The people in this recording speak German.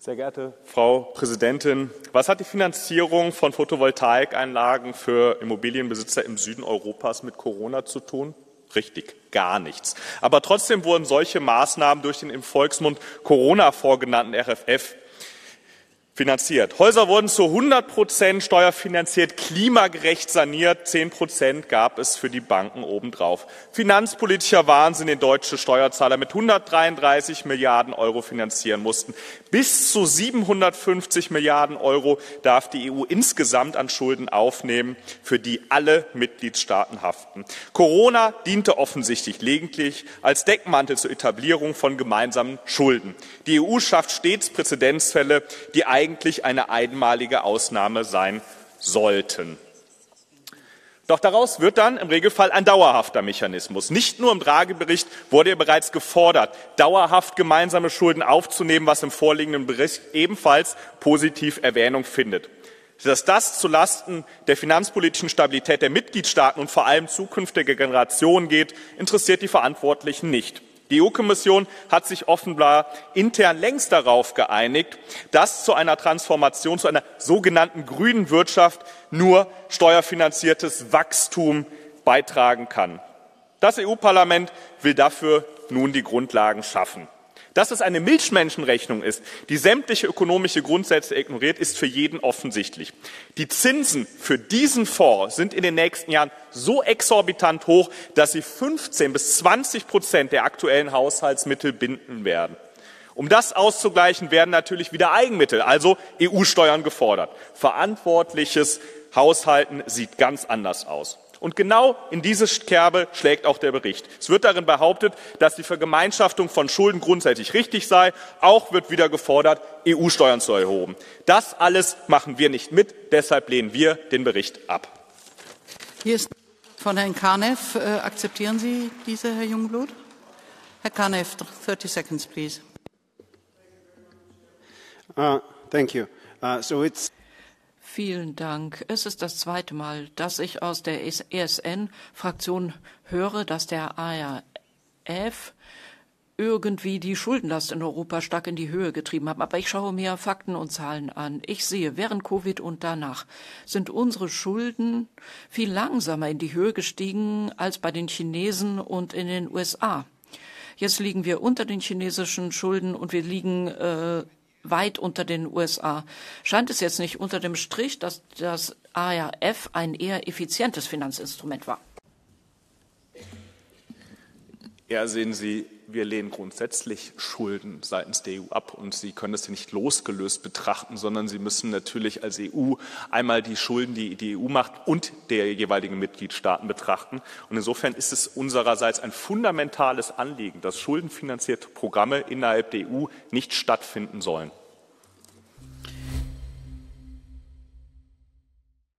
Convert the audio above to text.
Sehr geehrte Frau Präsidentin, was hat die Finanzierung von Photovoltaikanlagen für Immobilienbesitzer im Süden Europas mit Corona zu tun? Richtig, gar nichts. Aber trotzdem wurden solche Maßnahmen durch den im Volksmund Corona-Fonds genannten RFF finanziert. Häuser wurden zu 100% steuerfinanziert, klimagerecht saniert, 10% gab es für die Banken obendrauf. Finanzpolitischer Wahnsinn, den deutsche Steuerzahler mit 133 Milliarden Euro finanzieren mussten. Bis zu 750 Milliarden Euro darf die EU insgesamt an Schulden aufnehmen, für die alle Mitgliedstaaten haften. Corona diente offensichtlich lediglich als Deckmantel zur Etablierung von gemeinsamen Schulden. Die EU schafft stets Präzedenzfälle, die eigentlich eine einmalige Ausnahme sein sollten. Doch daraus wird dann im Regelfall ein dauerhafter Mechanismus. Nicht nur im Draghi-Bericht wurde ja bereits gefordert, dauerhaft gemeinsame Schulden aufzunehmen, was im vorliegenden Bericht ebenfalls positiv Erwähnung findet. Dass das zulasten der finanzpolitischen Stabilität der Mitgliedstaaten und vor allem zukünftiger Generationen geht, interessiert die Verantwortlichen nicht. Die EU-Kommission hat sich offenbar intern längst darauf geeinigt, dass zu einer Transformation, zu einer sogenannten grünen Wirtschaft nur steuerfinanziertes Wachstum beitragen kann. Das EU-Parlament will dafür nun die Grundlagen schaffen. Dass es eine Milchmenschenrechnung ist, die sämtliche ökonomische Grundsätze ignoriert, ist für jeden offensichtlich. Die Zinsen für diesen Fonds sind in den nächsten Jahren so exorbitant hoch, dass sie 15-20% der aktuellen Haushaltsmittel binden werden. Um das auszugleichen, werden natürlich wieder Eigenmittel, also EU-Steuern gefordert. Verantwortliches Haushalten sieht ganz anders aus. Und genau in diese Kerbe schlägt auch der Bericht. Es wird darin behauptet, dass die Vergemeinschaftung von Schulden grundsätzlich richtig sei. Auch wird wieder gefordert, EU-Steuern zu erheben. Das alles machen wir nicht mit. Deshalb lehnen wir den Bericht ab. Hier ist von Herrn Kanev. Akzeptieren Sie diese, Herr Jungblut? Herr Kanev, 30 seconds, please. Thank you. Vielen Dank. Es ist das zweite Mal, dass ich aus der ESN-Fraktion höre, dass der IMF irgendwie die Schuldenlast in Europa stark in die Höhe getrieben hat. Aber ich schaue mir Fakten und Zahlen an. Ich sehe, während Covid und danach sind unsere Schulden viel langsamer in die Höhe gestiegen als bei den Chinesen und in den USA. Jetzt liegen wir unter den chinesischen Schulden und wir liegen weit unter den USA. Scheint es jetzt nicht unter dem Strich, dass das IMF ein eher effizientes Finanzinstrument war? Ja, sehen Sie, wir lehnen grundsätzlich Schulden seitens der EU ab und Sie können das nicht losgelöst betrachten, sondern Sie müssen natürlich als EU einmal die Schulden, die die EU macht und der jeweiligen Mitgliedstaaten betrachten. Und insofern ist es unsererseits ein fundamentales Anliegen, dass schuldenfinanzierte Programme innerhalb der EU nicht stattfinden sollen.